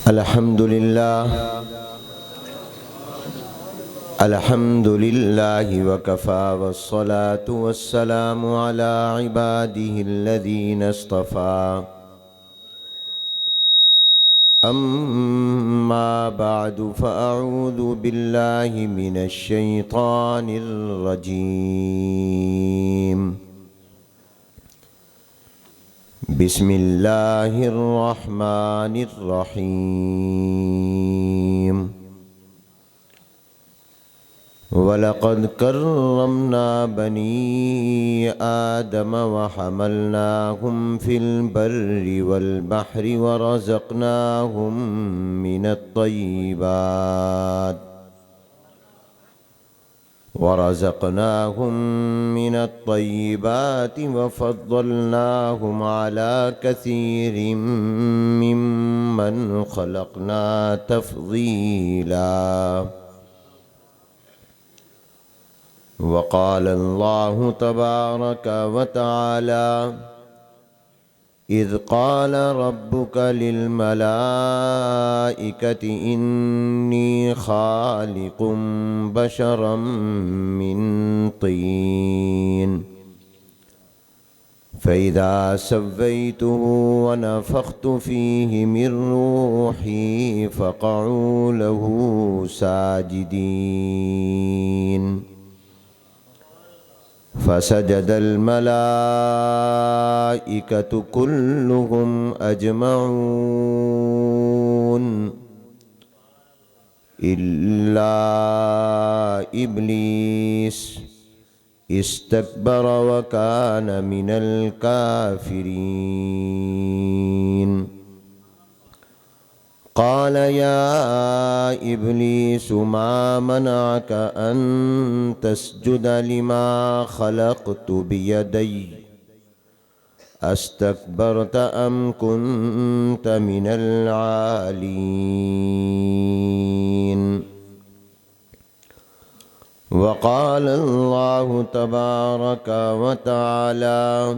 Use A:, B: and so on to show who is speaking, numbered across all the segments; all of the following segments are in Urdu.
A: الحمد لله وكفى والصلاة والسلام على عباده الذين اصطفى أما بعد فأعوذ بالله من الشيطان الرجيم بسم الله الرحمن الرحيم ولقد كرمنا بني آدم وحملناهم في البر والبحر ورزقناهم من الطيبات وفضلناهم على كثير ممن خلقنا تفضيلا. وقال الله تبارك وتعالى إذ قال ربك للملائكة إني خالق بشرا من طين فإذا سويته ونفخت فيه من روحي فقعوا له ساجدين فسجد الملائكة كلهم أجمعون إلا إبليس استكبر وكان من الكافرين. قال يا إبليس ما منعك أن تسجد لما خلقت بيدي أستكبرت أم كنت من العالين؟ وقال الله تبارك وتعالى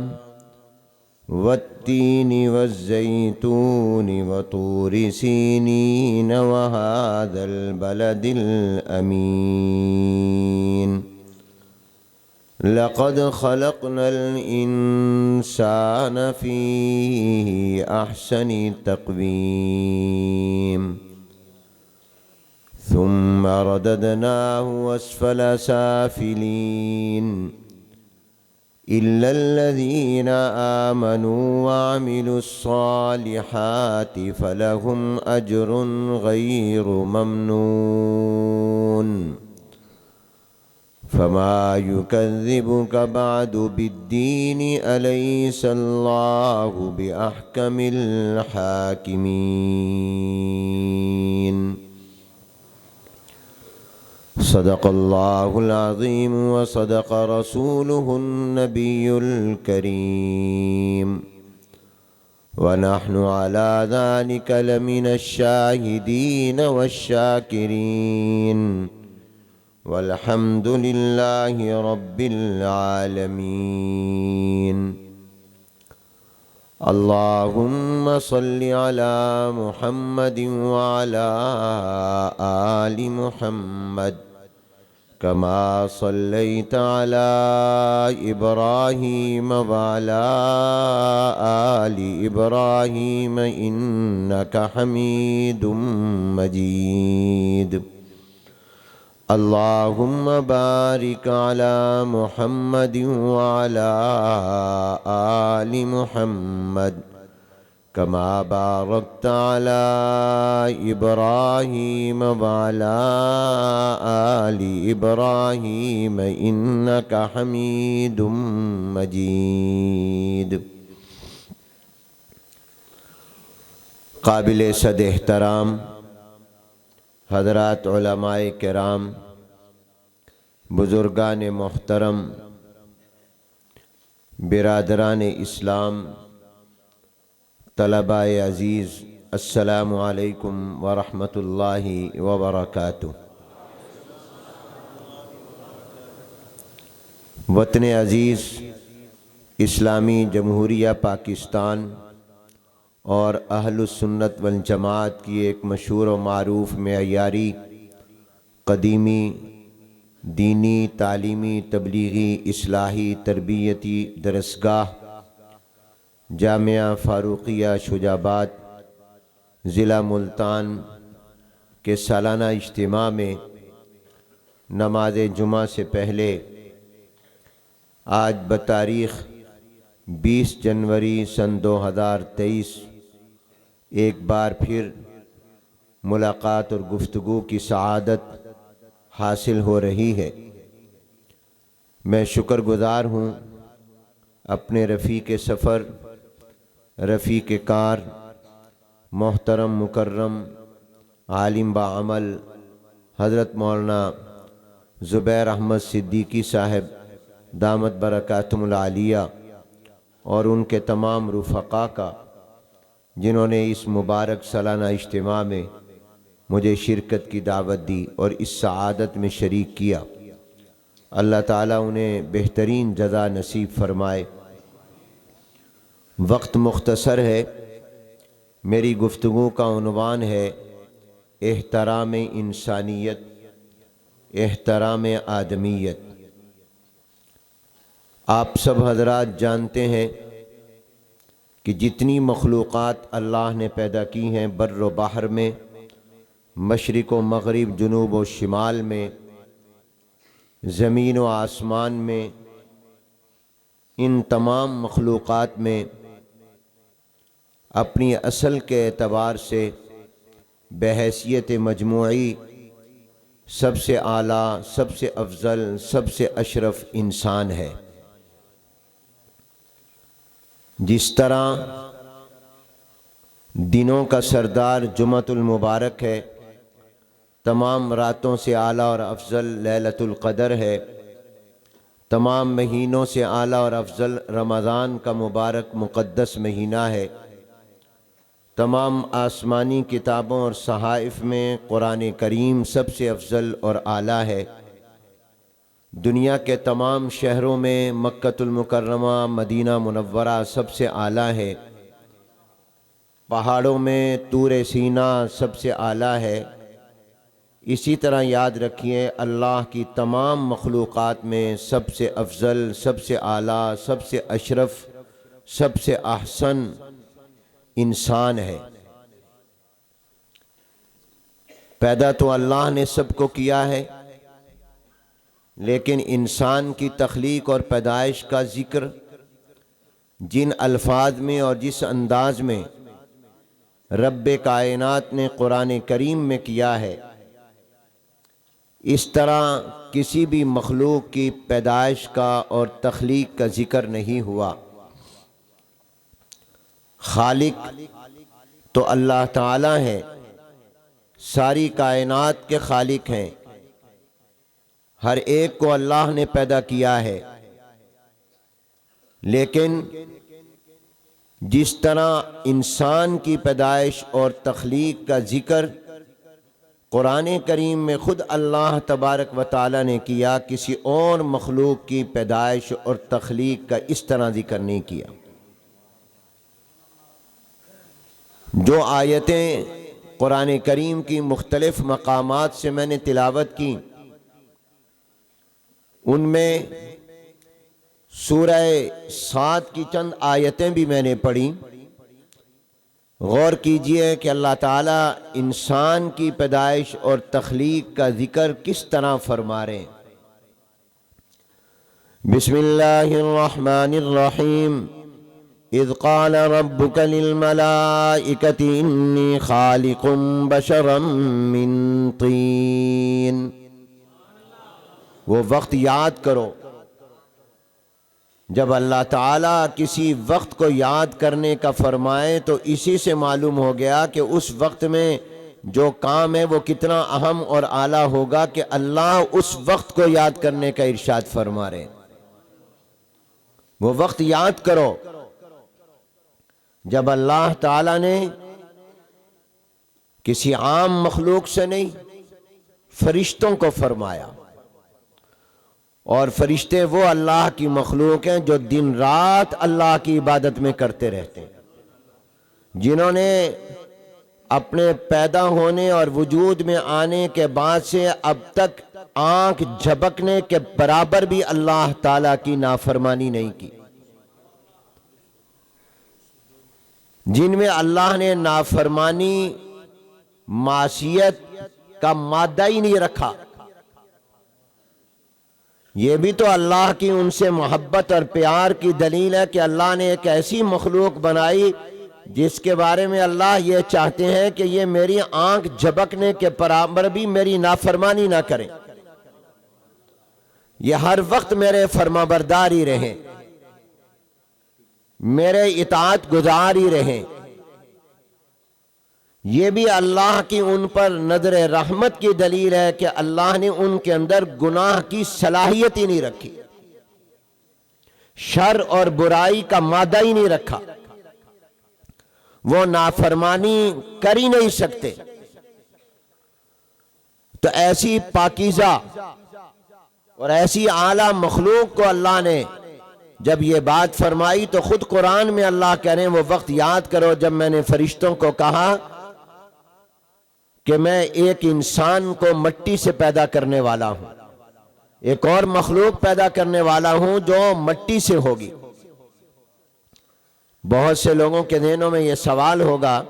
A: والتين والزيتون وطور سينين وهذا البلد الأمين لقد خلقنا الإنسان في أحسن تقويم ثم رددناه أسفل سافلين إلا الذين آمنوا وعملوا الصالحات فلهم أجر غير ممنون. فما يكذبك بعد بالدين أليس الله بأحكم الحاكمين. صدق الله العظيم وصدق رسوله النبي الكريم ونحن على ذلك لمن الشاهدين والشاكرين والحمد لله رب العالمين. اللهم صل على محمد وعلى آل محمد كما صليت على إبراهيم وعلى آل إبراهيم إنك حميد مجيد. اللهم بارك على محمد وعلى آل محمد كما باركت على إبراهيم وعلى آل إبراهيم إنك حميد مجيد. قابل صد احترام حضرات علماء کرام، بزرگان محترم، برادران اسلام، طلباء عزیز، السلام علیکم ورحمۃ اللہ وبرکاتہ۔ وطن عزیز اسلامی جمہوریہ پاکستان اور اہل السنت والجماعت کی ایک مشہور و معروف معیاری قدیمی دینی تعلیمی تبلیغی اصلاحی تربیتی درسگاہ جامعہ فاروقیہ شجاعت ضلع ملتان کے سالانہ اجتماع میں نماز جمعہ سے پہلے آج بتاریخ 20 جنوری سن 2023 ایک بار پھر ملاقات اور گفتگو کی سعادت حاصل ہو رہی ہے۔ میں شکر گزار ہوں اپنے رفیق سفر، رفیق کار، محترم مکرم عالم بعمل حضرت مولانا زبیر احمد صدیقی صاحب دامت برکاتہم العالیہ اور ان کے تمام رفقا کا، جنہوں نے اس مبارک سالانہ اجتماع میں مجھے شرکت کی دعوت دی اور اس سعادت میں شریک کیا۔ اللہ تعالیٰ انہیں بہترین جزا نصیب فرمائے۔ وقت مختصر ہے، میری گفتگو کا عنوان ہے احترام انسانیت، احترام آدمیت۔ آپ سب حضرات جانتے ہیں کہ جتنی مخلوقات اللہ نے پیدا کی ہیں بر و بحر میں، مشرق و مغرب، جنوب و شمال میں، زمین و آسمان میں، ان تمام مخلوقات میں اپنی اصل کے اعتبار سے بحیثیت مجموعی سب سے اعلیٰ، سب سے افضل، سب سے اشرف انسان ہے۔ جس طرح دنوں کا سردار جمعۃ المبارک ہے، تمام راتوں سے اعلیٰ اور افضل لیلۃ القدر ہے، تمام مہینوں سے اعلیٰ اور افضل رمضان کا مبارک مقدس مہینہ ہے، تمام آسمانی کتابوں اور صحائف میں قرآن کریم سب سے افضل اور اعلیٰ ہے، دنیا کے تمام شہروں میں مکۃ المکرمہ مدینہ منورہ سب سے اعلیٰ ہے، پہاڑوں میں طور سینا سب سے اعلیٰ ہے۔ اسی طرح یاد رکھیے اللہ کی تمام مخلوقات میں سب سے افضل، سب سے اعلیٰ، سب سے اشرف، سب سے احسن انسان ہے۔ پیدا تو اللہ نے سب کو کیا ہے، لیکن انسان کی تخلیق اور پیدائش کا ذکر جن الفاظ میں اور جس انداز میں رب کائنات نے قرآن کریم میں کیا ہے، اس طرح کسی بھی مخلوق کی پیدائش کا اور تخلیق کا ذکر نہیں ہوا۔ خالق تو اللہ تعالیٰ ہے، ساری کائنات کے خالق ہیں، ہر ایک کو اللہ نے پیدا کیا ہے، لیکن جس طرح انسان کی پیدائش اور تخلیق کا ذکر قرآن کریم میں خود اللہ تبارک و تعالیٰ نے کیا، کسی اور مخلوق کی پیدائش اور تخلیق کا اس طرح ذکر نہیں کیا۔ جو آیتیں قرآن کریم کی مختلف مقامات سے میں نے تلاوت کی، ان میں سورہ صاد کی چند آیتیں بھی میں نے پڑھی۔ غور کیجئے کہ اللہ تعالیٰ انسان کی پیدائش اور تخلیق کا ذکر کس طرح فرما رہے ہیں۔ بسم اللہ الرحمن الرحیم۔ اذ قال ربک للملائکۃ انی خالق بشرا من طین۔ وہ وقت یاد کرو جب اللہ تعالیٰ کسی وقت کو یاد کرنے کا فرمائے تو اسی سے معلوم ہو گیا کہ اس وقت میں جو کام ہے وہ کتنا اہم اور اعلیٰ ہوگا کہ اللہ اس وقت کو یاد کرنے کا ارشاد فرما رہے ہیں۔ وہ وقت یاد کرو جب اللہ تعالیٰ نے کسی عام مخلوق سے نہیں، فرشتوں کو فرمایا، اور فرشتے وہ اللہ کی مخلوق ہیں جو دن رات اللہ کی عبادت میں کرتے رہتے ہیں۔ جنہوں نے اپنے پیدا ہونے اور وجود میں آنے کے بعد سے اب تک آنکھ جھپکنے کے برابر بھی اللہ تعالیٰ کی نافرمانی نہیں کی، جن میں اللہ نے نافرمانی معصیت کا مادہ ہی نہیں رکھا، یہ بھی تو اللہ کی ان سے محبت اور پیار کی دلیل ہے کہ اللہ نے ایک ایسی مخلوق بنائی جس کے بارے میں اللہ یہ چاہتے ہیں کہ یہ میری آنکھ جھپکنے کے برابر بھی میری نافرمانی نہ کریں، یہ ہر وقت میرے فرمانبردار ہی رہیں، میرے اطاعت گزار ہی رہیں۔ یہ بھی اللہ کی ان پر نظر رحمت کی دلیل ہے کہ اللہ نے ان کے اندر گناہ کی صلاحیت ہی نہیں رکھی، شر اور برائی کا مادہ ہی نہیں رکھا، وہ نافرمانی کر ہی نہیں سکتے۔ تو ایسی پاکیزہ اور ایسی اعلیٰ مخلوق کو اللہ نے جب یہ بات فرمائی تو خود قرآن میں اللہ کہہ رہے ہیں وہ وقت یاد کرو جب میں نے فرشتوں کو کہا کہ میں ایک انسان کو مٹی سے پیدا کرنے والا ہوں، ایک اور مخلوق پیدا کرنے والا ہوں جو مٹی سے ہوگی۔ بہت سے لوگوں کے ذہنوں میں یہ سوال ہوگا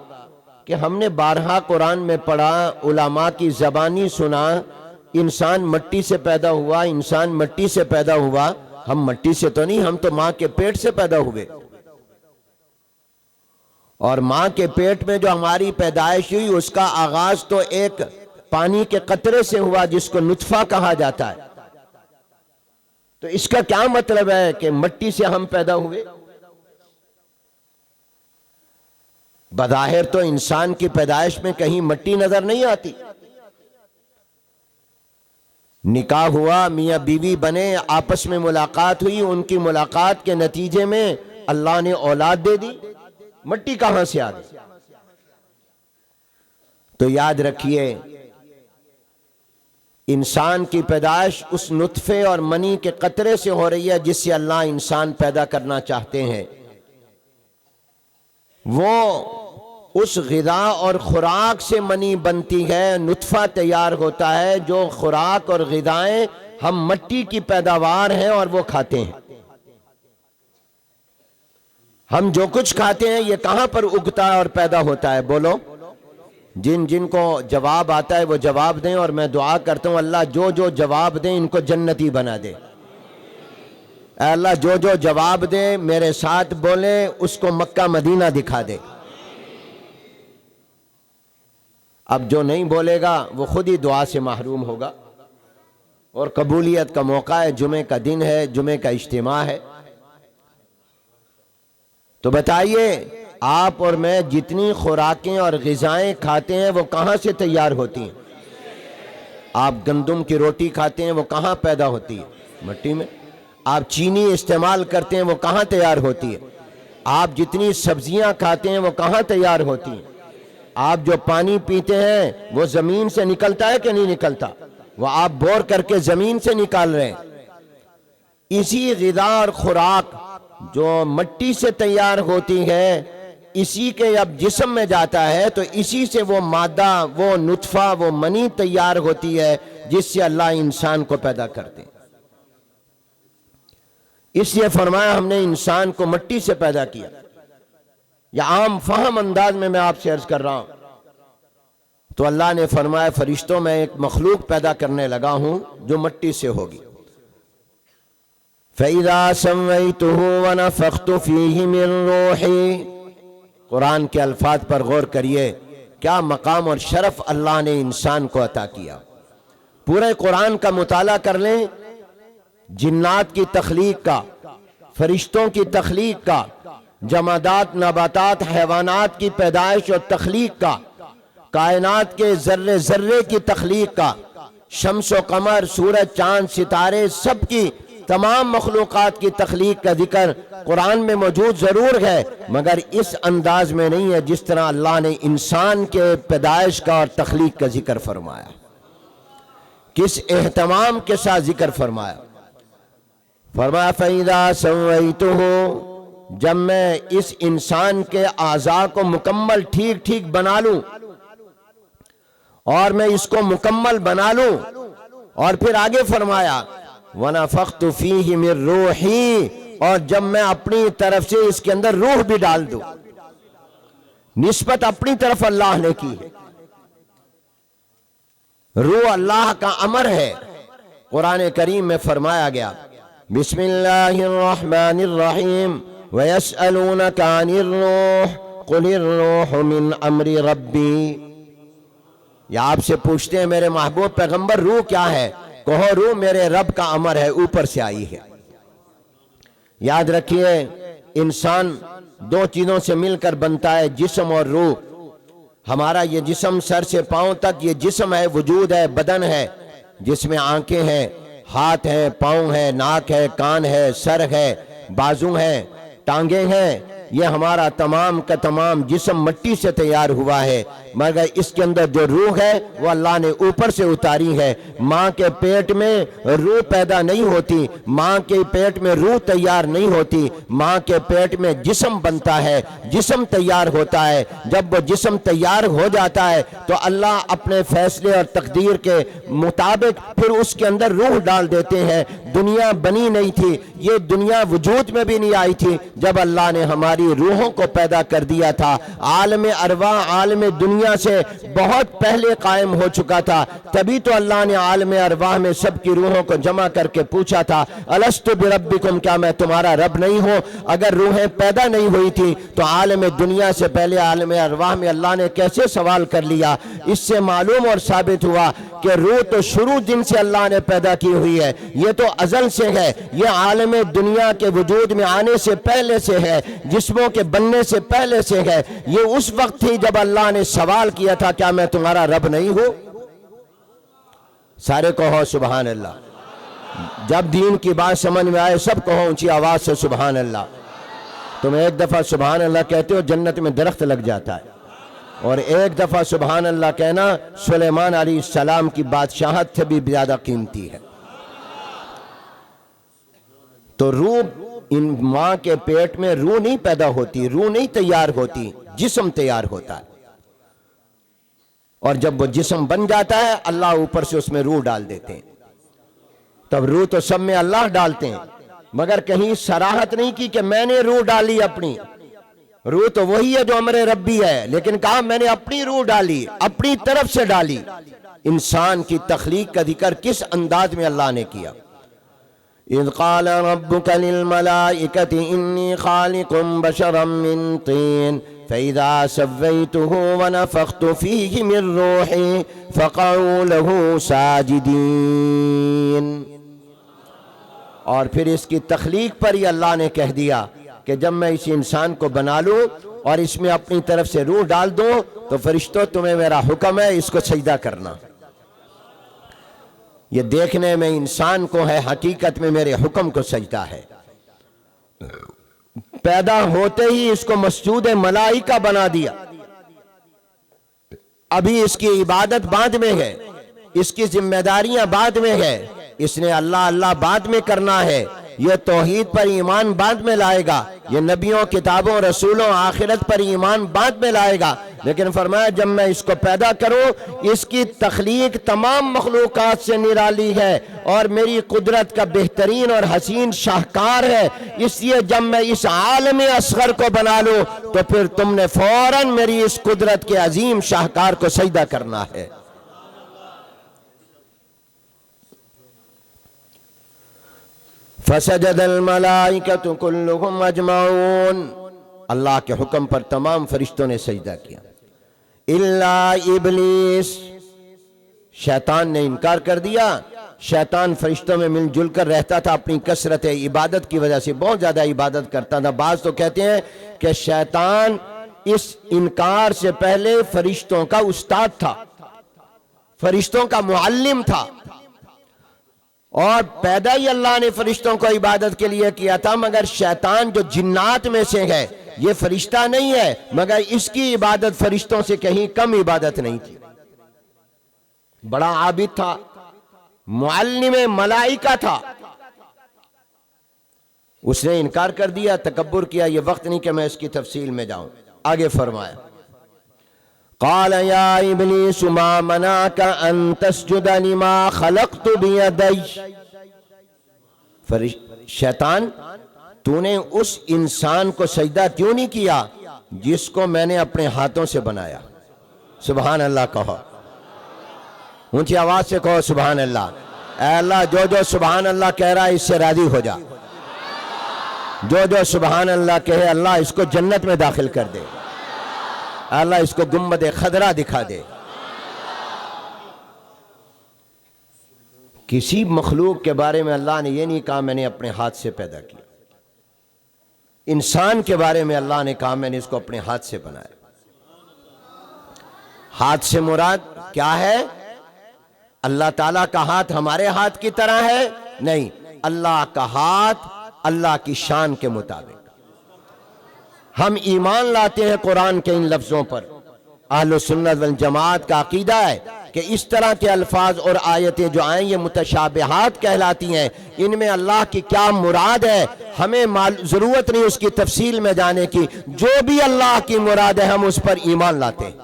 A: کہ ہم نے بارہا قرآن میں پڑھا، علماء کی زبانی سنا، انسان مٹی سے پیدا ہوا، انسان مٹی سے پیدا ہوا۔ ہم مٹی سے تو نہیں، ہم تو ماں کے پیٹ سے پیدا ہوئے، اور ماں کے پیٹ میں جو ہماری پیدائش ہوئی اس کا آغاز تو ایک پانی کے قطرے سے ہوا جس کو نطفہ کہا جاتا ہے۔ تو اس کا کیا مطلب ہے کہ مٹی سے ہم پیدا ہوئے؟ بظاہر تو انسان کی پیدائش میں کہیں مٹی نظر نہیں آتی۔ نکاح ہوا، میاں بیوی بنے، آپس میں ملاقات ہوئی، ان کی ملاقات کے نتیجے میں اللہ نے اولاد دے دی، مٹی کہاں سے آ گئی؟ تو یاد رکھیے انسان کی پیدائش اس نطفے اور منی کے قطرے سے ہو رہی ہے جس سے اللہ انسان پیدا کرنا چاہتے ہیں۔ وہ اس غذا اور خوراک سے منی بنتی ہے، نطفہ تیار ہوتا ہے، جو خوراک اور غذائیں ہم مٹی کی پیداوار ہیں اور وہ کھاتے ہیں۔ ہم جو کچھ کھاتے ہیں یہ کہاں پر اگتا ہے اور پیدا ہوتا ہے؟ بولو۔ جن کو جواب آتا ہے وہ جواب دیں، اور میں دعا کرتا ہوں اللہ جو جو جواب دیں ان کو جنتی بنا دے۔ اے اللہ جو جو جواب دے میرے ساتھ بولے اس کو مکہ مدینہ دکھا دے۔ اب جو نہیں بولے گا وہ خود ہی دعا سے محروم ہوگا، اور قبولیت کا موقع ہے، جمعے کا دن ہے، جمعے کا اجتماع ہے۔ تو بتائیے آپ اور میں جتنی خوراکیں اور غذائیں کھاتے ہیں وہ کہاں سے تیار ہوتی ہیں؟ آپ گندم کی روٹی کھاتے ہیں وہ کہاں پیدا ہوتی ہے؟ مٹی میں۔ آپ چینی استعمال کرتے ہیں وہ کہاں تیار ہوتی ہے؟ آپ جتنی سبزیاں کھاتے ہیں وہ کہاں تیار ہوتی ہیں؟ آپ جو پانی پیتے ہیں وہ زمین سے نکلتا ہے کہ نہیں نکلتا؟ وہ آپ بور کر کے زمین سے نکال رہے ہیں۔ اسی غذا اور خوراک جو مٹی سے تیار ہوتی ہے اسی کے اب جسم میں جاتا ہے تو اسی سے وہ مادہ، وہ نطفہ، وہ منی تیار ہوتی ہے جس سے اللہ انسان کو پیدا کرتے ہیں۔ اس لیے فرمایا ہم نے انسان کو مٹی سے پیدا کیا۔ یا عام فہم انداز میں آپ سے عرض کر رہا ہوں تو اللہ نے فرمایا فرشتوں میں ایک مخلوق پیدا کرنے لگا ہوں جو مٹی سے ہوگی۔ فَإِذَا سَوَّيْتُهُ وَنَفَخْتُ فِيهِ مِن رُوحِي، قرآن کے الفاظ پر غور کریے، کیا مقام اور شرف اللہ نے انسان کو عطا کیا۔ پورے قرآن کا مطالعہ کر لیں، جنات کی تخلیق کا، فرشتوں کی تخلیق کا، جمادات، نباتات، حیوانات کی پیدائش اور تخلیق کا، کائنات کے ذرے ذرے کی تخلیق کا، شمس و قمر، سورج، چاند، ستارے، سب کی تمام مخلوقات کی تخلیق کا ذکر قرآن میں موجود ضرور ہے، مگر اس انداز میں نہیں ہے جس طرح اللہ نے انسان کے پیدائش کا اور تخلیق کا ذکر فرمایا، کس اہتمام کے ساتھ ذکر فرمایا۔ فرمایا فَإِذَا سَوَّيْتُهُ، جب میں اس انسان کے اعضاء کو مکمل ٹھیک ٹھیک بنا لوں اور میں اس کو مکمل بنا لوں، اور پھر آگے فرمایا وَنَفَخْتُ فِيهِ مِن رُوحِي، اور جب میں اپنی طرف سے اس کے اندر روح بھی ڈال دوں، نسبت اپنی طرف اللہ نے کی ہے۔ روح اللہ کا امر ہے۔ قرآن کریم میں فرمایا گیا بسم اللہ الرحمن الرحیم وَيَسْأَلُونَكَ عَنِ الرُّوحِ قُلِ الرُّوحُ مِنْ أَمْرِ رَبِّي، یا آپ سے پوچھتے ہیں میرے محبوب پیغمبر روح کیا ہے؟ کہو روح میرے رب کا امر ہے، اوپر سے آئی ہے۔ یاد رکھیے انسان دو چیزوں سے مل کر بنتا ہے، جسم اور روح۔ ہمارا یہ جسم سر سے پاؤں تک یہ جسم ہے، وجود ہے، بدن ہے، جس میں آنکھیں ہیں، ہاتھ ہیں، پاؤں ہیں، ناک ہے، کان ہے، سر ہے، بازو ہیں، ٹانگیں ہیں، یہ ہمارا تمام کا تمام جسم مٹی سے تیار ہوا ہے، مگر اس کے اندر جو روح ہے وہ اللہ نے اوپر سے اتاری ہے۔ ماں کے پیٹ میں روح پیدا نہیں ہوتی، ماں کے پیٹ میں روح تیار نہیں ہوتی، ماں کے پیٹ میں جسم بنتا ہے، جسم تیار ہوتا ہے۔ جب وہ جسم تیار ہو جاتا ہے تو اللہ اپنے فیصلے اور تقدیر کے مطابق پھر اس کے اندر روح ڈال دیتے ہیں۔ دنیا بنی نہیں تھی، یہ دنیا وجود میں بھی نہیں آئی تھی جب اللہ نے ہماری روحوں کو پیدا کر دیا تھا۔ عالم ارواح عالم دنیا سے بہت پہلے قائم ہو چکا تھا، تبھی تو اللہ نے عالم ارواح میں سب کی روحوں کو جمع کر کے پوچھا تھا الست بربکم، کیا میں تمہارا رب نہیں ہوں؟ اگر روحیں پیدا نہیں ہوئی تھی تو عالم دنیا سے پہلے عالم ارواح میں اللہ نے کیسے سوال کر لیا؟ اس سے معلوم اور ثابت ہوا کہ روح تو شروع دن سے اللہ نے پیدا کی ہوئی ہے، یہ تو ازل سے ہے، یہ عالم دنیا کے وجود میں آنے سے پہلے سے ہے، جسموں کے بننے سے پہلے سے ہے۔ یہ اس وقت تھی جب اللہ نے سوال کیا تھا کیا میں تمہارا رب نہیں ہوں؟ سارے کہو سبحان اللہ۔ جب دین کی بات سمجھ میں آئے سب کہو اونچی آواز سے سبحان اللہ۔ تم ایک دفعہ سبحان اللہ کہتے ہو جنت میں درخت لگ جاتا ہے، اور ایک دفعہ سبحان اللہ کہنا سلیمان علیہ السلام کی بادشاہت سے بھی زیادہ قیمتی ہے۔ تو روح ان ماں کے پیٹ میں روح نہیں پیدا ہوتی، روح نہیں تیار ہوتی، جسم تیار ہوتا ہے، اور جب وہ جسم بن جاتا ہے اللہ اوپر سے اس میں روح ڈال دیتے ہیں۔ تب روح تو سب میں اللہ ڈالتے ہیں، مگر کہیں صراحت نہیں کی کہ میں نے روح ڈالی اپنی۔ روح تو وہی ہے جو امر ربی ہے، لیکن کہا میں نے اپنی روح ڈالی، اپنی طرف سے ڈالی۔ انسان کی تخلیق کا ذکر کس انداز میں اللہ نے کیا؟ اذ قال ربك للملائكة إني خالق بشرا من طين فإذا سويته ونفخت فيه من روحي فقعوا له ساجدين۔ اور پھر اس کی تخلیق پر ہی اللہ نے کہہ دیا کہ جب میں اس انسان کو بنا لوں اور اس میں اپنی طرف سے روح ڈال دوں تو فرشتوں تمہیں میرا حکم ہے اس کو سجدہ کرنا۔ یہ دیکھنے میں انسان کو ہے، حقیقت میں میرے حکم کو سجدہ ہے۔ پیدا ہوتے ہی اس کو مسجود ملائکہ بنا دیا۔ ابھی اس کی عبادت بعد میں ہے، اس کی ذمہ داریاں بعد میں ہے، اس نے اللہ اللہ بعد میں کرنا ہے، یہ توحید پر ایمان بعد میں لائے گا، یہ نبیوں کتابوں رسولوں آخرت پر ایمان بعد میں لائے گا۔ لیکن فرمایا جب میں اس کو پیدا کروں، اس کی تخلیق تمام مخلوقات سے نرالی ہے اور میری قدرت کا بہترین اور حسین شاہکار ہے، اس لیے جب میں اس عالم اصغر کو بنا لوں تو پھر تم نے فوراً میری اس قدرت کے عظیم شاہکار کو سجدہ کرنا ہے۔ فسجد الملائکۃ کلہم اجمعون، اللہ کے حکم پر تمام فرشتوں نے سجدہ کیا، الا ابلیس، شیطان نے انکار کر دیا۔ شیطان فرشتوں میں مل جل کر رہتا تھا، اپنی کثرت عبادت کی وجہ سے بہت زیادہ عبادت کرتا تھا۔ بعض تو کہتے ہیں کہ شیطان اس انکار سے پہلے فرشتوں کا استاد تھا، فرشتوں کا معلم تھا، اور پیدا ہی اللہ نے فرشتوں کو عبادت کے لیے کیا تھا، مگر شیطان جو جنات میں سے ہے یہ فرشتہ نہیں ہے، مگر اس کی عبادت فرشتوں سے کہیں کم عبادت نہیں تھی۔ بڑا عابد تھا، معلم ملائکہ تھا، اس نے انکار کر دیا، تکبر کیا. یہ وقت نہیں کہ میں اس کی تفصیل میں جاؤں. آگے فرمایا قال یا ابلیس ما منعک ان تسجد لما خلقت بیدی. شیطان، تو نے اس انسان کو سجدہ کیوں نہیں کیا جس کو میں نے اپنے ہاتھوں سے بنایا؟ سبحان اللہ کہو، اونچی آواز سے کہو سبحان اللہ. اے اللہ، جو جو سبحان اللہ کہہ رہا ہے اس سے راضی ہو جا. جو جو سبحان اللہ کہے اللہ اس کو جنت میں داخل کر دے. اللہ اس کو گنبد خضرا دکھا دے. کسی مخلوق کے بارے میں اللہ نے یہ نہیں کہا میں نے اپنے ہاتھ سے پیدا کیا. انسان کے بارے میں اللہ نے کہا میں نے اس کو اپنے ہاتھ سے بنایا. ہاتھ سے مراد کیا ہے؟ اللہ تعالیٰ کا ہاتھ ہمارے ہاتھ کی طرح ہے؟ نہیں، اللہ کا ہاتھ اللہ کی شان کے مطابق. ہم ایمان لاتے ہیں قرآن کے ان لفظوں پر. اہل سنت والجماعت کا عقیدہ ہے کہ اس طرح کے الفاظ اور آیتیں جو آئیں یہ متشابہات کہلاتی ہیں. ان میں اللہ کی کیا مراد ہے ہمیں ضرورت نہیں اس کی تفصیل میں جانے کی. جو بھی اللہ کی مراد ہے ہم اس پر ایمان لاتے ہیں.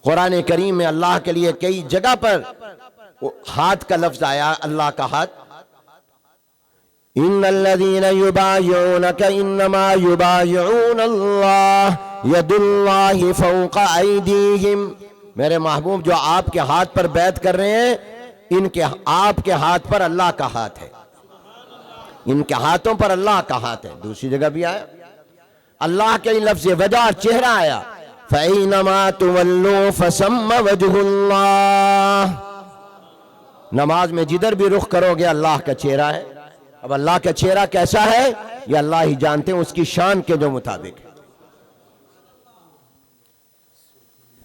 A: قرآن کریم میں اللہ کے لیے کئی جگہ پر ہاتھ کا لفظ آیا. اللہ کا ہاتھ، ان الذين يبايعونك انما يبايعون الله يد الله فوق ايديهم. میرے محبوب، جو آپ کے ہاتھ پر بیعت کر رہے ہیں ان کے آپ کے ہاتھ پر اللہ کا ہاتھ ہے. ان کے ہاتھوں پر اللہ کا ہاتھ ہے. دوسری جگہ بھی آیا اللہ کے لفظ وجہ اور چہرہ آیا فَإِنَّمَا تُوَلُّوا فَثَمَّ وَجْهُ اللَّهِ. نماز میں جدھر بھی رخ کرو گے اللہ کا چہرہ ہے. اب اللہ کا چہرہ کیسا ہے یہ اللہ ہی جانتے ہیں، اس کی شان کے جو مطابق ہے.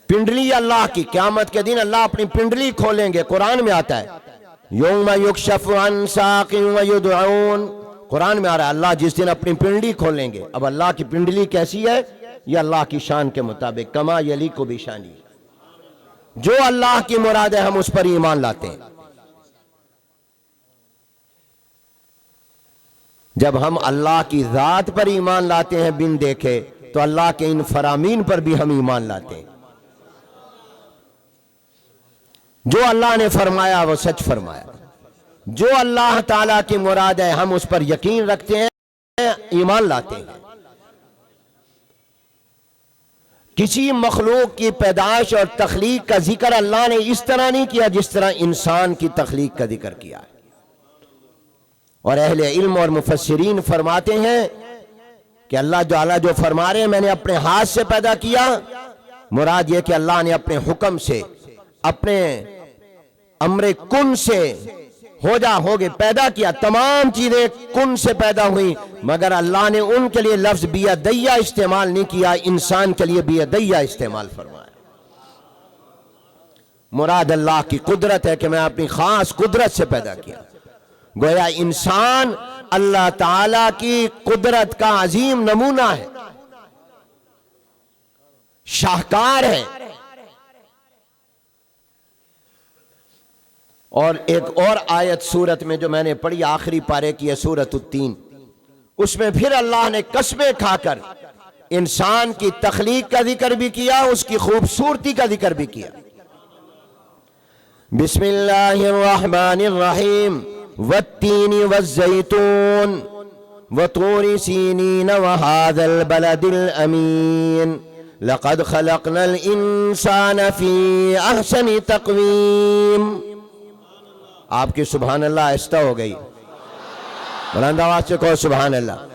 A: پنڈلی اللہ کی، قیامت کے دن اللہ اپنی پنڈلی کھولیں گے. قرآن میں آتا ہے یوم یکشف عن ساق ویدعون. قرآن میں آ رہا ہے اللہ جس دن اپنی پنڈلی کھولیں گے. اب اللہ کی پنڈلی کیسی ہے یہ اللہ کی شان کے مطابق. کما یلیق بشانی. جو اللہ کی مراد ہے ہم اس پر ایمان لاتے ہیں. جب ہم اللہ کی ذات پر ایمان لاتے ہیں بن دیکھے تو اللہ کے ان فرامین پر بھی ہم ایمان لاتے ہیں. جو اللہ نے فرمایا وہ سچ فرمایا. جو اللہ تعالیٰ کی مراد ہے ہم اس پر یقین رکھتے ہیں، ایمان لاتے ہیں. کسی مخلوق کی پیدائش اور تخلیق کا ذکر اللہ نے اس طرح نہیں کیا جس طرح انسان کی تخلیق کا ذکر کیا ہے. اور اہل علم اور مفسرین فرماتے ہیں کہ اللہ جو فرما رہے ہیں میں نے اپنے ہاتھ سے پیدا کیا، مراد یہ کہ اللہ نے اپنے حکم سے، اپنے امر کن سے ہو گئے پیدا کیا. تمام چیزیں کن سے پیدا ہوئی مگر اللہ نے ان کے لیے لفظ بیدیہ استعمال نہیں کیا، انسان کے لیے بیدیہ استعمال فرمایا. مراد اللہ کی قدرت ہے کہ میں اپنی خاص قدرت سے پیدا کیا. گویا انسان اللہ تعالی کی قدرت کا عظیم نمونہ ہے، شاہکار ہے. اور ایک اور آیت سورت میں جو میں نے پڑھی آخری پارے کی ہے سورت التین، اس میں پھر اللہ نے قسمیں کھا کر انسان کی تخلیق کا ذکر بھی کیا، اس کی خوبصورتی کا ذکر بھی کیا. بسم اللہ الرحمن الرحیم والتین والزیتون وطور سینین وهذا البلد الامین لقد خلقنا الانسان فی احسن تقویم. آپ کی سبحان اللہ آہستہ ہو گئی، بلند آواز سے کہو سبحان اللہ.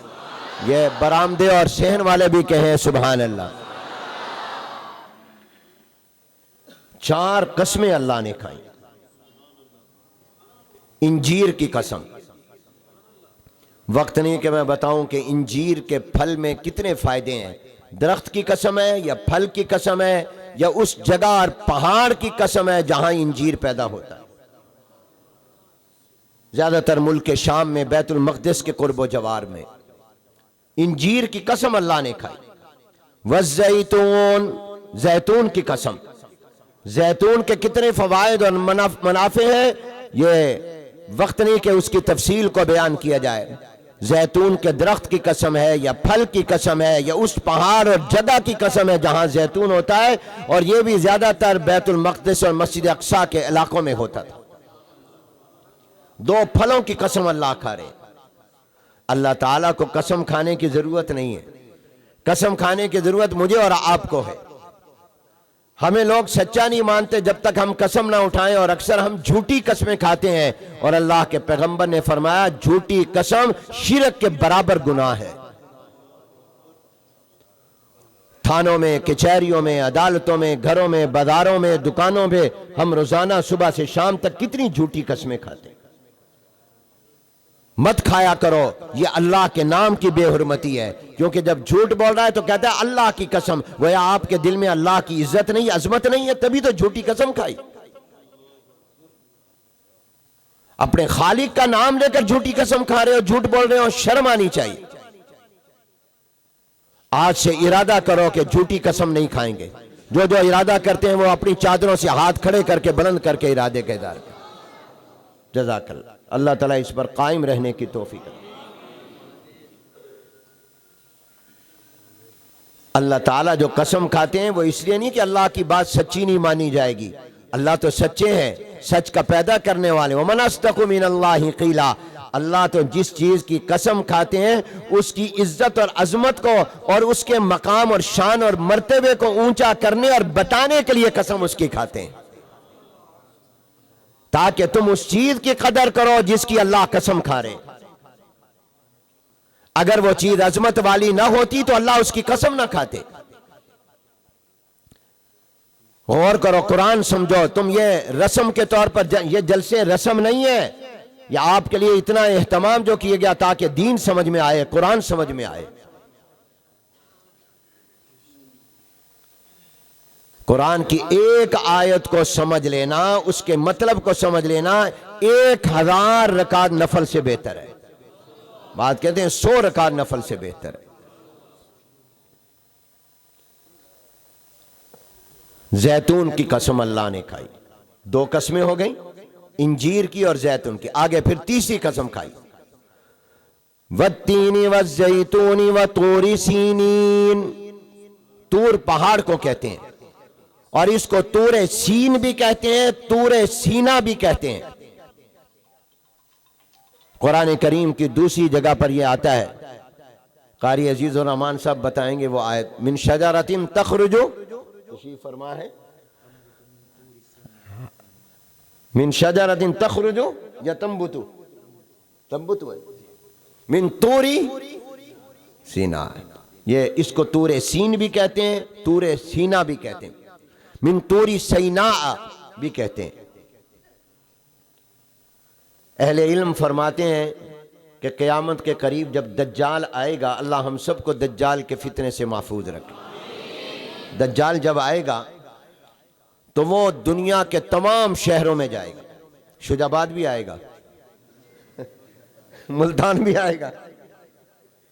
A: یہ برآمدے اور صحن والے بھی کہیں سبحان اللہ. 4 قسمیں اللہ نے کھائیں. انجیر کی قسم، وقت نہیں کہ میں بتاؤں کہ انجیر کے پھل میں کتنے فائدے ہیں. درخت کی قسم ہے یا پھل کی قسم ہے یا اس جگہ اور پہاڑ کی قسم ہے جہاں انجیر پیدا ہوتا ہے. زیادہ تر ملک شام میں بیت المقدس کے قرب و جوار میں انجیر کی قسم اللہ نے کھائی. والزیتون، زیتون کی قسم. زیتون کے کتنے فوائد اور منافع ہیں. یہ وقت نہیں کہ اس کی تفصیل کو بیان کیا جائے۔ زیتون کے درخت کی قسم ہے یا پھل کی قسم ہے یا اس پہاڑ اور جگہ کی قسم ہے جہاں زیتون ہوتا ہے، اور یہ بھی زیادہ تر بیت المقدس اور مسجد اقصی کے علاقوں میں ہوتا تھا۔ دو پھلوں کی قسم اللہ کھا رہے ہیں۔ اللہ تعالیٰ کو قسم کھانے کی ضرورت نہیں ہے، قسم کھانے کی ضرورت مجھے اور آپ کو ہے۔ ہمیں لوگ سچا نہیں مانتے جب تک ہم قسم نہ اٹھائیں، اور اکثر ہم جھوٹی قسمیں کھاتے ہیں، اور اللہ کے پیغمبر نے فرمایا جھوٹی قسم شرک کے برابر گناہ ہے۔ تھانوں میں، کچہریوں میں، عدالتوں میں، گھروں میں، بازاروں میں، دکانوں میں ہم روزانہ صبح سے شام تک کتنی جھوٹی قسمیں کھاتے ہیں۔ مت کھایا کرو، یہ اللہ کے نام کی بے حرمتی ہے، کیونکہ جب جھوٹ بول رہا ہے تو کہتا ہے اللہ کی قسم، گویا آپ کے دل میں اللہ کی عزت نہیں، عظمت نہیں ہے، تبھی تو جھوٹی قسم کھائی۔ اپنے خالق کا نام لے کر جھوٹی قسم کھا رہے ہو، جھوٹ بول رہے ہو، شرم آنی چاہیے۔ آج سے ارادہ کرو کہ جھوٹی قسم نہیں کھائیں گے۔ جو جو ارادہ کرتے ہیں وہ اپنی چادروں سے ہاتھ کھڑے کر کے بلند کر کے ارادے کا اظہار کریں۔ جزاک اللہ۔ اللہ تعالیٰ اس پر قائم رہنے کی توفیق دے۔ اللہ تعالیٰ جو قسم کھاتے ہیں وہ اس لیے نہیں کہ اللہ کی بات سچی نہیں مانی جائے گی، اللہ تو سچے ہیں، سچ کا پیدا کرنے والے۔ وَمَنْ أَصْدَقُ مِنَ اللَّهِ قِيلًا، اللہ تو جس چیز کی قسم کھاتے ہیں اس کی عزت اور عظمت کو اور اس کے مقام اور شان اور مرتبے کو اونچا کرنے اور بتانے کے لیے قسم اس کی کھاتے ہیں، تاکہ تم اس چیز کی قدر کرو جس کی اللہ قسم کھا رہے۔ اگر وہ چیز عظمت والی نہ ہوتی تو اللہ اس کی قسم نہ کھاتے۔ غور کرو، قرآن سمجھو، تم یہ رسم کے طور پر، یہ جلسے رسم نہیں ہے، یہ آپ کے لیے اتنا اہتمام جو کیے گیا تاکہ دین سمجھ میں آئے، قرآن سمجھ میں آئے۔ قرآن کی ایک آیت کو سمجھ لینا، اس کے مطلب کو سمجھ لینا 1000 رکعت نفل سے بہتر ہے۔ بات کہتے ہیں 100 رکعت نفل سے بہتر ہے۔ زیتون کی قسم اللہ نے کھائی، 2 قسمیں ہو گئیں، انجیر کی اور زیتون کی۔ آگے پھر تیسری قسم کھائی، وَالتِّينِ وَالزَّيْتُونِ وَطُورِ سِينِينَ، طور پہاڑ کو کہتے ہیں، اور اس کو طور سین بھی کہتے ہیں، طور سینا بھی کہتے ہیں۔ قرآن کریم کی دوسری جگہ پر یہ آتا ہے، قاری عزیز الرحمان صاحب بتائیں گے وہ آیت، من شجرۃ تخرج، تشریف فرما ہے، من شجرۃ تخرج یا تنبت ہے، من طور سینا، یہ اس کو طور سین بھی کہتے ہیں، طور سینا بھی کہتے ہیں، من طور سیناء بھی کہتے ہیں۔ اہل علم فرماتے ہیں کہ قیامت کے قریب جب دجال آئے گا، اللہ ہم سب کو دجال کے فتنے سے محفوظ رکھے۔ دجال جب آئے گا تو وہ دنیا کے تمام شہروں میں جائے گا، شجاباد بھی آئے گا، ملتان بھی آئے گا،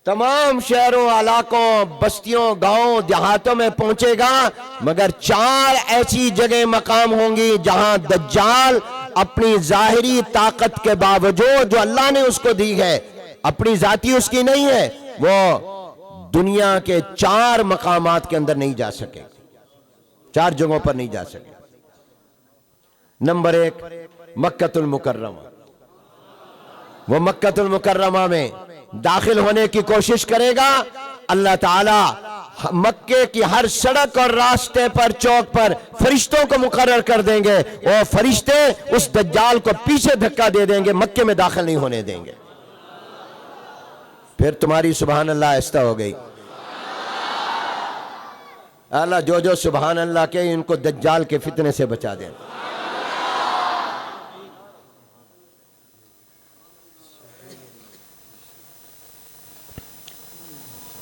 A: تمام شہروں، علاقوں، بستیوں، گاؤں، دیہاتوں میں پہنچے گا، مگر 4 ایسی جگہ مقام ہوں گی جہاں دجال اپنی ظاہری طاقت کے باوجود جو اللہ نے اس کو دی ہے، اپنی ذاتی اس کی نہیں ہے، وہ دنیا کے 4 مقامات کے اندر نہیں جا سکے، 4 جگہوں پر نہیں جا سکے۔ نمبر 1 مکہ المکرمہ، وہ مکہ المکرمہ میں داخل ہونے کی کوشش کرے گا، اللہ تعالیٰ مکے کی ہر سڑک اور راستے پر، چوک پر فرشتوں کو مقرر کر دیں گے، وہ فرشتے اس دجال کو پیچھے دھکا دے دیں گے، مکے میں داخل نہیں ہونے دیں گے۔ پھر تمہاری سبحان اللہ آہستہ ہو گئی۔ اللہ جو سبحان اللہ کے ان کو دجال کے فتنے سے بچا دیں۔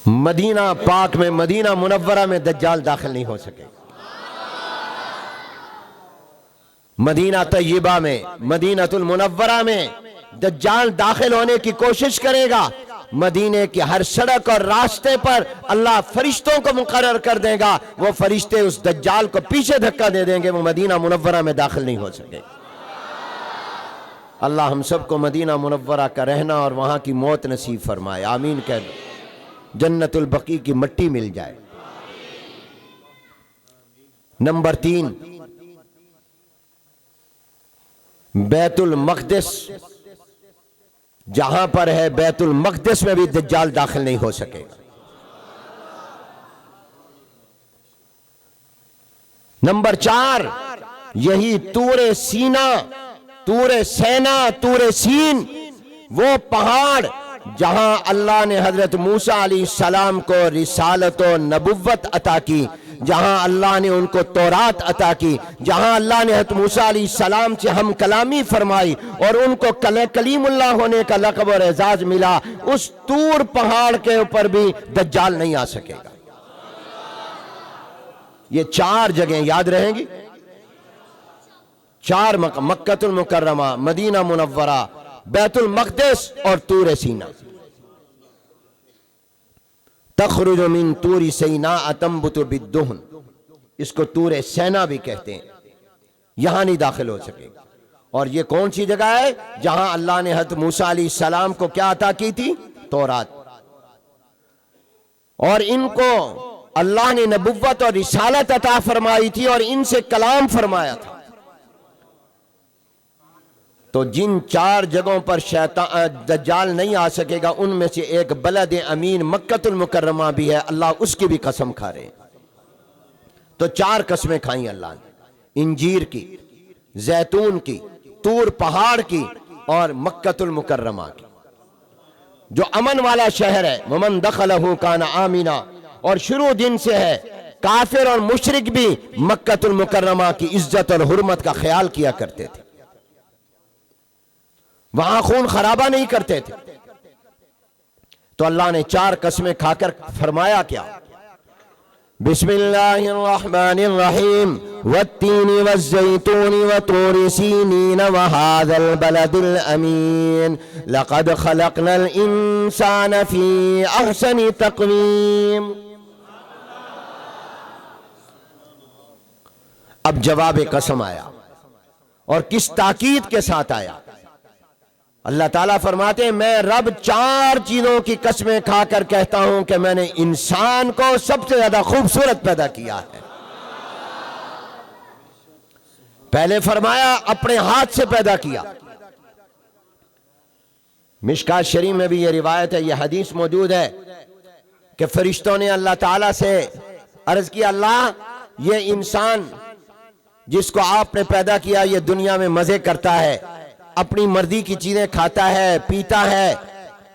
A: مدینہ پاک میں، مدینہ منورہ میں دجال داخل نہیں ہو سکے۔ مدینہ طیبہ میں، مدینہ المنورہ میں دجال داخل ہونے کی کوشش کرے گا، مدینے کی ہر سڑک اور راستے پر اللہ فرشتوں کو مقرر کر دے گا، وہ فرشتے اس دجال کو پیچھے دھکا دے دیں گے، وہ مدینہ منورہ میں داخل نہیں ہو سکے۔ اللہ ہم سب کو مدینہ منورہ کا رہنا اور وہاں کی موت نصیب فرمائے، آمین کہہ دو، جنت البقیع کی مٹی مل جائے۔ نمبر 3، بیت المقدس جہاں پر ہے، بیت المقدس میں بھی دجال داخل نہیں ہو سکے گا۔ نمبر 4، یہی طور سینا، طور سینا، طور سین، وہ پہاڑ جہاں اللہ نے حضرت موسیٰ علیہ السلام کو رسالت و نبوت عطا کی، جہاں اللہ نے ان کو تورات عطا کی، جہاں اللہ نے حضرت موسیٰ علیہ السلام سے ہم کلامی فرمائی اور ان کو کلیم اللہ ہونے کا لقب اور اعزاز ملا، اس طور پہاڑ کے اوپر بھی دجال نہیں آ سکے گا۔ یہ 4 جگہیں یاد رہیں گی، 4 مکہ المکرمہ، مدینہ منورہ، بیت المقدس اور طور سینا۔ تخرج من طور سیناء تنبت بالدہن، اس کو طور سینا بھی کہتے ہیں، یہاں نہیں داخل ہو سکے گا۔ اور یہ کون سی جگہ ہے؟ جہاں اللہ نے حضرت موسیٰ علیہ السلام کو کیا عطا کی تھی؟ تورات، اور ان کو اللہ نے نبوت اور رسالت عطا فرمائی تھی اور ان سے کلام فرمایا تھا۔ تو جن 4 جگہوں پر دجال نہیں آ سکے گا، ان میں سے ایک بلد امین مکہ المکرمہ بھی ہے، اللہ اس کی بھی قسم کھا رہے ہیں۔ تو 4 قسمیں کھائیں اللہ نے، انجیر کی، زیتون کی، طور پہاڑ کی اور مکہ المکرمہ کی، جو امن والا شہر ہے، ومن دخلہ کان آمنا، اور شروع دن سے ہے کافر اور مشرک بھی مکہ المکرمہ کی عزت اور حرمت کا خیال کیا کرتے تھے، وہاں خون خرابہ نہیں کرتے تھے۔ تو اللہ نے 4 قسمیں کھا کر فرمایا کیا؟ بسم اللہ الرحمن الرحیم، والتین والزیتون وطور سینین وہذا البلد الامین، لقد خلقنا الانسان فی احسن تقویم۔ اب جواب قسم آیا، اور کس تاکید کے ساتھ آیا؟ اللہ تعالیٰ فرماتے ہیں میں رب 4 چیزوں کی قسمیں کھا کر کہتا ہوں کہ میں نے انسان کو سب سے زیادہ خوبصورت پیدا کیا ہے۔ پہلے فرمایا اپنے ہاتھ سے پیدا کیا۔ مشکات شریف میں بھی یہ روایت ہے، یہ حدیث موجود ہے کہ فرشتوں نے اللہ تعالیٰ سے عرض کیا، اللہ یہ انسان جس کو آپ نے پیدا کیا یہ دنیا میں مزے کرتا ہے، اپنی مرضی کی چیزیں کھاتا ہے، پیتا ہے،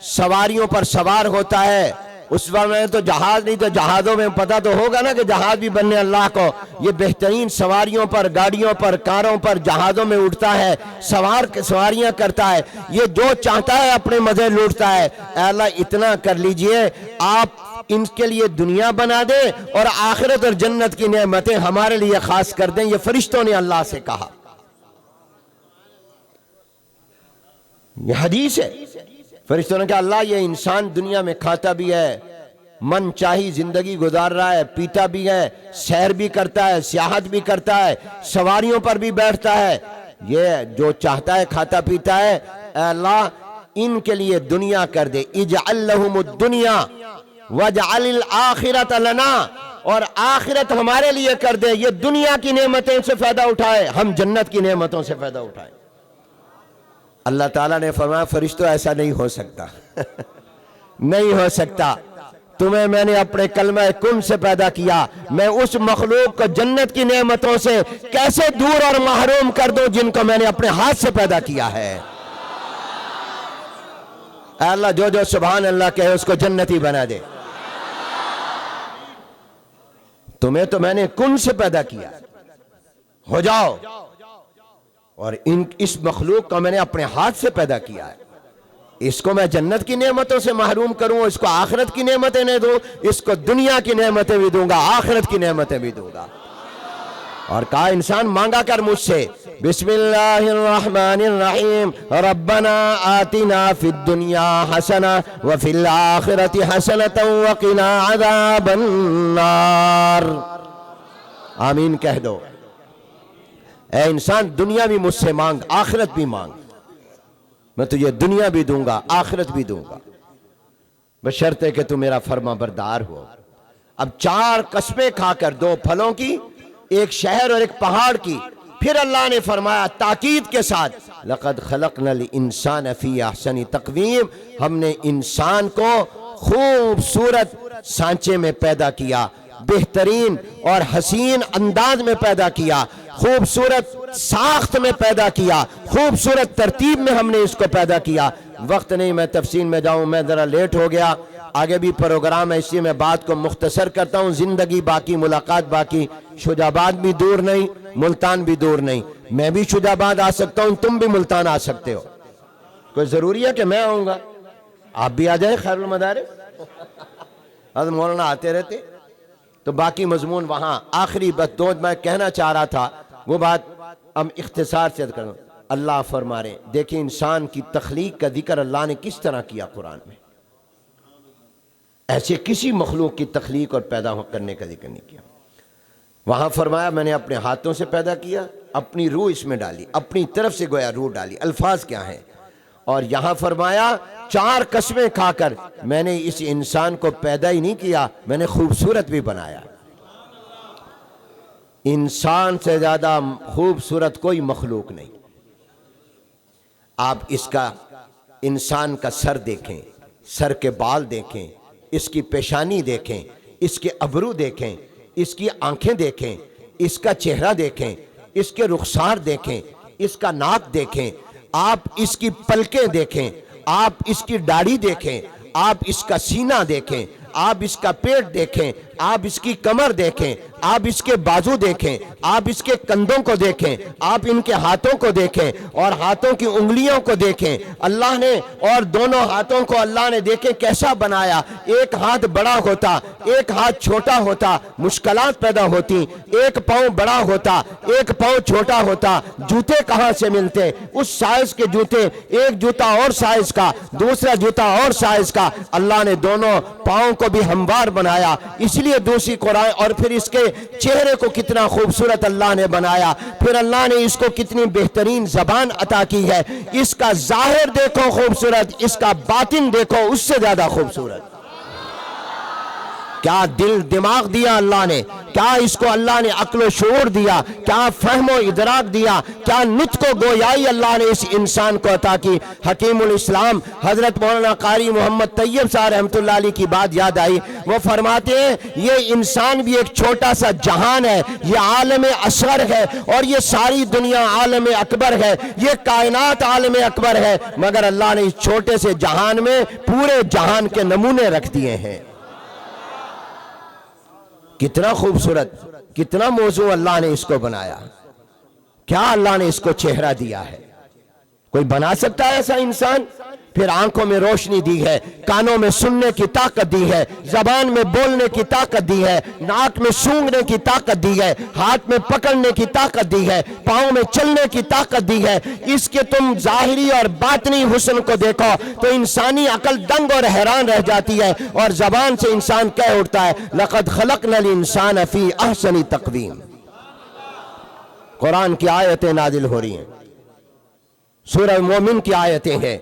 A: سواریوں پر سوار ہوتا ہے، اس وقت میں تو جہاز نہیں، تو جہازوں میں پتہ تو ہوگا نا کہ جہاز بھی بننے اللہ کو، یہ بہترین سواریوں پر، گاڑیوں پر، کاروں پر، جہازوں میں اٹھتا ہے، سواریاں کرتا ہے، یہ جو چاہتا ہے اپنے مزے لوٹتا ہے۔ اے اللہ اتنا کر لیجئے، آپ ان کے لیے دنیا بنا دیں اور آخرت اور جنت کی نعمتیں ہمارے لیے خاص کر دیں۔ یہ فرشتوں نے اللہ سے کہا، یہ حدیث ہے۔ فرشتوں نے کہا اللہ یہ انسان دنیا میں کھاتا بھی ہے، من چاہی زندگی گزار رہا ہے، پیتا بھی ہے، سیر بھی کرتا ہے، سیاحت بھی کرتا ہے، سواریوں پر بھی بیٹھتا ہے، یہ جو چاہتا ہے کھاتا پیتا ہے، اے اللہ ان کے لیے دنیا کر دے، اجعل لہم الدنیا واجعل الآخرۃ لنا، اور آخرت ہمارے لیے کر دے، یہ دنیا کی نعمتیں سے فائدہ اٹھائے، ہم جنت کی نعمتوں سے فائدہ اٹھائے۔ اللہ تعالیٰ نے فرمایا فرشتوں ایسا نہیں ہو سکتا، نہیں ہو سکتا، تمہیں میں نے اپنے کلمہ کن سے پیدا کیا، میں اس مخلوق کو جنت کی نعمتوں سے کیسے دور اور محروم کر دوں جن کو میں نے اپنے ہاتھ سے پیدا کیا ہے۔ اے اللہ جو جو سبحان اللہ کہے اس کو جنتی بنا دے۔ تمہیں تو میں نے کن سے پیدا کیا، ہو جاؤ، اور اس مخلوق کو میں نے اپنے ہاتھ سے پیدا کیا ہے، اس کو میں جنت کی نعمتوں سے محروم کروں، اس کو آخرت کی نعمتیں نہیں دوں، اس کو دنیا کی نعمتیں بھی دوں گا، آخرت کی نعمتیں بھی دوں گا۔ اور کہا انسان مانگا کر مجھ سے، بسم اللہ الرحمن الرحیم، ربنا آتنا فی الدنیا حسنہ وفی الآخرۃ حسنۃ وقنا عذاب النار۔ آمین کہہ دو۔ اے انسان دنیا بھی مجھ سے مانگ، آخرت بھی مانگ، میں تجھے دنیا بھی دوں گا آخرت بھی دوں گا، بشرطے کہ تو میرا فرما بردار ہو۔ اب 4 قسمیں کھا کر، 2 پھلوں کی، ایک شہر اور ایک پہاڑ کی، پھر اللہ نے فرمایا تاکید کے ساتھ لَقَدْ خَلَقْنَا الْإِنسَانَ فِي أَحْسَنِ تَقْوِيمٍ، ہم نے انسان کو خوبصورت سانچے میں پیدا کیا، بہترین اور حسین انداز میں پیدا کیا، خوبصورت ساخت میں پیدا کیا، خوبصورت ترتیب میں ہم نے اس کو پیدا کیا۔ وقت نہیں میں تفصیل میں جاؤں، میں ذرا لیٹ ہو گیا، آگے بھی پروگرام ہے، اس لیے میں بات کو مختصر کرتا ہوں۔ زندگی باقی، ملاقات باقی، شجاع آباد بھی دور نہیں، ملتان بھی دور نہیں، میں بھی شجاع آباد آ سکتا ہوں، تم بھی ملتان آ سکتے ہو، کوئی ضروری ہے کہ میں آؤں گا؟ آپ بھی آ جائیں خیر المدارس، حضرت مولانا آتے رہتے۔ تو باقی مضمون وہاں، آخری بات 2 میں کہنا چاہ رہا تھا، وہ بات ہم اختصار سے کروں۔ اللہ فرما رہے ہیں، دیکھیں انسان کی تخلیق کا ذکر اللہ نے کس طرح کیا قرآن میں، ایسے کسی مخلوق کی تخلیق اور پیدا کرنے کا ذکر نہیں کیا۔ وہاں فرمایا میں نے اپنے ہاتھوں سے پیدا کیا، اپنی روح اس میں ڈالی، اپنی طرف سے گویا روح ڈالی، الفاظ کیا ہیں۔ اور یہاں فرمایا 4 قسمیں کھا کر میں نے اس انسان کو پیدا ہی نہیں کیا، میں نے خوبصورت بھی بنایا۔ انسان سے زیادہ خوبصورت کوئی مخلوق نہیں۔ آپ اس کا، انسان کا سر دیکھیں، سر کے بال دیکھیں، اس کی پیشانی دیکھیں، اس کے ابرو دیکھیں، اس کی آنکھیں دیکھیں، اس کا چہرہ دیکھیں، اس کے رخسار دیکھیں، اس کا ناک دیکھیں، آپ اس کی پلکیں دیکھیں، آپ اس کی داڑھی دیکھیں، آپ اس کا سینہ دیکھیں، آپ اس کا پیٹ دیکھیں، آپ اس کی کمر دیکھیں، آپ اس کے بازو دیکھیں، آپ اس کے کندھوں کو دیکھیں، آپ ان کے ہاتھوں کو دیکھیں اور ہاتھوں کی انگلیوں کو دیکھیں۔ اللہ نے اور دونوں ہاتھوں کو اللہ نے دیکھیں کیسا بنایا، ایک ہاتھ بڑا ہوتا، ایک ہاتھ چھوٹا ہوتا، مشکلات پیدا ہوتی، ایک پاؤں بڑا ہوتا، ایک پاؤں چھوٹا ہوتا، جوتے کہاں سے ملتے، اس سائز کے جوتے، ایک جوتا اور سائز کا، دوسرا جوتا اور سائز کا، اللہ نے دونوں پاؤں کو بھی ہموار بنایا، اس لیے دوسری قرآن۔ اور پھر اس کے چہرے کو کتنا خوبصورت اللہ نے بنایا، پھر اللہ نے اس کو کتنی بہترین زبان عطا کی ہے، اس کا ظاہر دیکھو خوبصورت، اس کا باطن دیکھو اس سے زیادہ خوبصورت۔ کیا دل دماغ دیا اللہ نے، کیا اس کو اللہ نے عقل و شعور دیا، کیا فہم و ادراک دیا، کیا نطق و گویائی اللہ نے اس انسان کو عطا کی۔ حکیم الاسلام حضرت مولانا قاری محمد طیب صاحب رحمۃ اللہ علیہ کی بات یاد آئی، وہ فرماتے ہیں یہ انسان بھی ایک چھوٹا سا جہان ہے، یہ عالم اصغر ہے، اور یہ ساری دنیا عالم اکبر ہے، یہ کائنات عالم اکبر ہے، مگر اللہ نے اس چھوٹے سے جہان میں پورے جہان کے نمونے رکھ دیے ہیں۔ کتنا خوبصورت، کتنا موضوع اللہ نے اس کو بنایا، کیا اللہ نے اس کو چہرہ دیا ہے، کوئی بنا سکتا ہے ایسا انسان؟ پھر آنکھوں میں روشنی دی ہے، کانوں میں سننے کی طاقت دی ہے، زبان میں بولنے کی طاقت دی ہے، ناک میں سونگھنے کی طاقت دی ہے، ہاتھ میں پکڑنے کی طاقت دی ہے، پاؤں میں چلنے کی طاقت دی ہے۔ اس کے تم ظاہری اور باطنی حسن کو دیکھو تو انسانی عقل دنگ اور حیران رہ جاتی ہے، اور زبان سے انسان کہہ اٹھتا ہے لَقَدْ خَلَقْنَا الْإِنسَانَ فِي أَحْسَنِ تَقْوِيمٍ۔ قرآن کی آیتیں نازل ہو رہی ہیں، سورہ مومن کی آیتیں ہیں،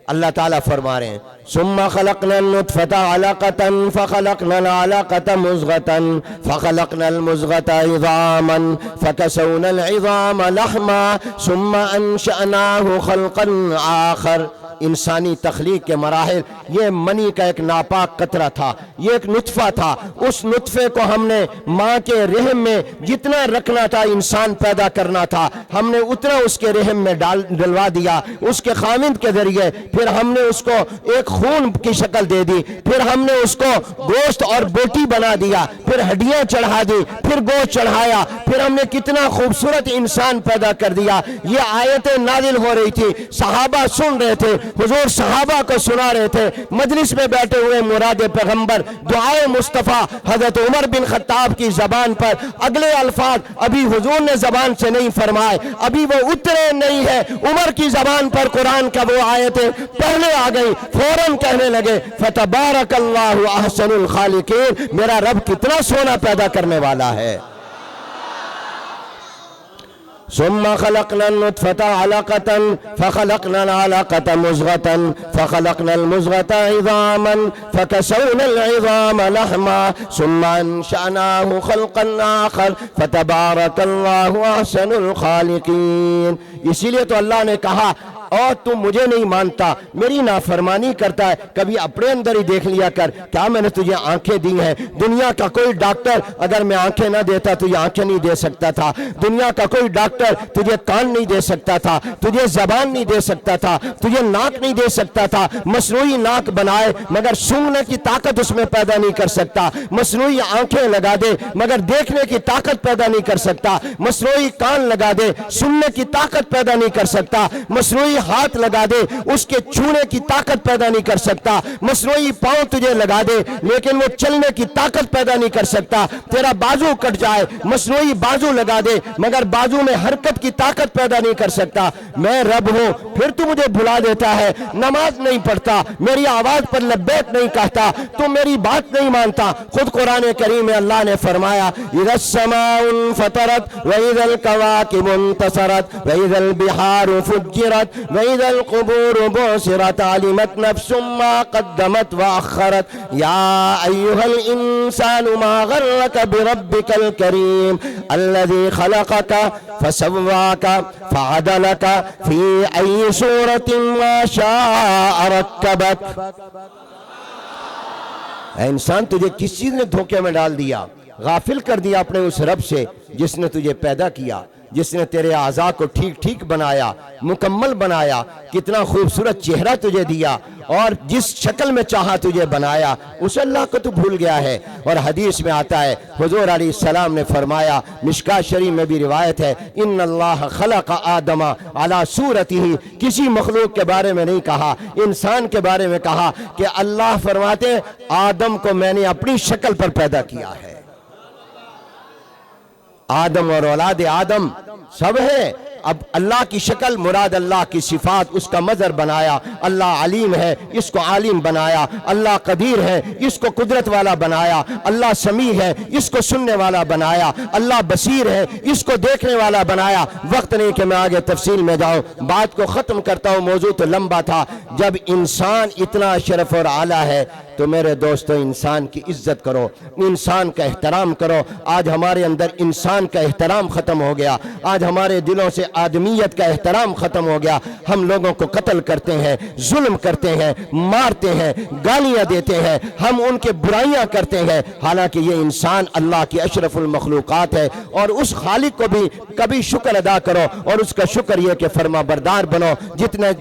A: اللہ تعالیٰ فرما رہے ہیں ثُمَّ خَلَقْنَا النُّطْفَةَ عَلَقَةً فَخَلَقْنَا الْعَلَقَةَ مُضْغَةً فَخَلَقْنَا الْمُضْغَةَ عِظَامًا فَكَسَوْنَا الْعِظَامَ لَحْمًا ثُمَّ أَنشَأْنَاهُ خَلْقًا آخَرَ۔ انسانی تخلیق کے مراحل، یہ منی کا ایک ناپاک قطرہ تھا، یہ ایک نطفہ تھا، اس نطفے کو ہم نے ماں کے رحم میں جتنا رکھنا تھا، انسان پیدا کرنا تھا، ہم نے اتنا اس کے رحم میں ڈلوا دیا اس کے خامند کے ذریعے، پھر ہم نے اس کو ایک خون کی شکل دے دی، پھر ہم نے اس کو گوشت اور بوٹی بنا دیا، پھر ہڈیاں چڑھا دی، پھر گوشت چڑھایا، پھر ہم نے کتنا خوبصورت انسان پیدا کر دیا۔ یہ آیتیں نازل ہو رہی تھی، صحابہ سن رہے تھے، حضور صحابہ کو سنا رہے تھے، مجلس میں بیٹھے ہوئے مراد پیغمبر دعائے مصطفیٰ حضرت عمر بن خطاب کی زبان پر اگلے الفاظ ابھی حضور نے زبان سے نہیں فرمائے، ابھی وہ اترے نہیں ہے، عمر کی زبان پر قرآن کا وہ آیتیں پہلے آ گئی، فوراً کہنے لگے فتبارک اللہ احسن الخالقین، میرا رب کتنا سونا پیدا کرنے والا ہے۔ ثم خلقنا النطفة علقة فخلقنا العلقة مضغة فخلقنا المضغة عظاما فكسونا العظام لحما ثم أنشأناه خلقا آخر فتبارك الله أحسن الخالقين. اسی لیے تو اللہ نے کہا اور تم مجھے نہیں مانتا، میری نافرمانی کرتا ہے، کبھی اپنے اندر ہی دیکھ لیا کر، کیا میں نے تجھے آنکھیں دی ہیں؟ دنیا کا کوئی ڈاکٹر اگر میں آنکھیں نہ دیتا تجھے آنکھیں نہیں دے سکتا تھا، دنیا کا کوئی ڈاکٹر تجھے کان نہیں دے سکتا تھا، تجھے زبان نہیں دے سکتا تھا، تجھے ناک نہیں دے سکتا تھا، مصنوعی ناک بنائے مگر سونگنے کی طاقت اس میں پیدا نہیں کر سکتا، مصنوعی آنکھیں لگا دے مگر دیکھنے کی طاقت پیدا نہیں کر سکتا، مصنوعی کان لگا دے سننے کی طاقت پیدا نہیں کر سکتا، مصنوعی ہاتھ لگا دے اس کے چھونے کی طاقت پیدا نہیں کر سکتا، مصنوعی پاؤں تجھے لگا دے لیکن وہ چلنے کی طاقت پیدا نہیں کر سکتا، تیرا بازو کٹ جائے مصنوعی بازو لگا دے مگر بازو میں حرکت کی طاقت پیدا نہیں کر سکتا۔ میں رب ہوں پھر تو مجھے بھلا دیتا ہے، نماز نہیں پڑھتا، میری آواز پر لبیک نہیں کہتا، تو میری بات نہیں مانتا۔ خود قرآن کریم میں اللہ نے فرمایا اذا السماء انفطرت واذا الكواكب انتصرت واذا البحار فجرت واذا القبور بعثرت علمت نفس ما قدمت واخرت يا ايها الانسان ما غرك بربك الكريم الذي خلقك فسواك فعدلك في اي صورة ما شاء ركبك۔ اے انسان تجھے کس چیز نے دھوکے میں ڈال دیا، غافل کر دیا اپنے اس رب سے جس نے تجھے پیدا کیا، جس نے تیرے اعضاء کو ٹھیک ٹھیک بنایا، مکمل بنایا، کتنا خوبصورت چہرہ تجھے دیا اور جس شکل میں چاہا تجھے بنایا، اس اللہ کو تو بھول گیا ہے۔ اور حدیث میں آتا ہے حضور علیہ السلام نے فرمایا، مشکاۃ شریف میں بھی روایت ہے، ان اللہ خلق آدم علی صورتہ، کسی مخلوق کے بارے میں نہیں کہا، انسان کے بارے میں کہا کہ اللہ فرماتے آدم کو میں نے اپنی شکل پر پیدا کیا ہے۔ آدم اور اولاد آدم سب ہے، اب اللہ کی شکل مراد اللہ کی صفات، اس کا مظہر بنایا، اللہ علیم ہے اس کو عالم بنایا، اللہ قدیر ہے اس کو قدرت والا بنایا، اللہ سمیع ہے اس کو سننے والا بنایا، اللہ بصیر ہے اس کو دیکھنے والا بنایا۔ وقت نہیں کہ میں آگے تفصیل میں جاؤں، بات کو ختم کرتا ہوں، موضوع تو لمبا تھا۔ جب انسان اتنا شرف اور اعلیٰ ہے تو میرے دوستو انسان کی عزت کرو، انسان کا احترام کرو۔ آج ہمارے اندر انسان کا احترام ختم ہو گیا، آج ہمارے دلوں سے آدمیت کا احترام ختم ہو گیا۔ ہم لوگوں کو قتل کرتے ہیں، ظلم کرتے ہیں، مارتے ہیں، گالیاں دیتے ہیں، ہم ان کے برائیاں کرتے ہیں، حالانکہ یہ انسان اللہ کی اشرف المخلوقات ہے۔ اور اس خالق کو بھی کبھی شکر ادا کرو، اور اس کا شکر یہ کہ فرما بردار بنو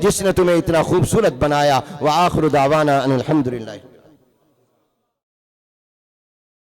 A: جس نے تمہیں اتنا خوبصورت بنایا۔ وآخر دعوانا ان الحمدللہ۔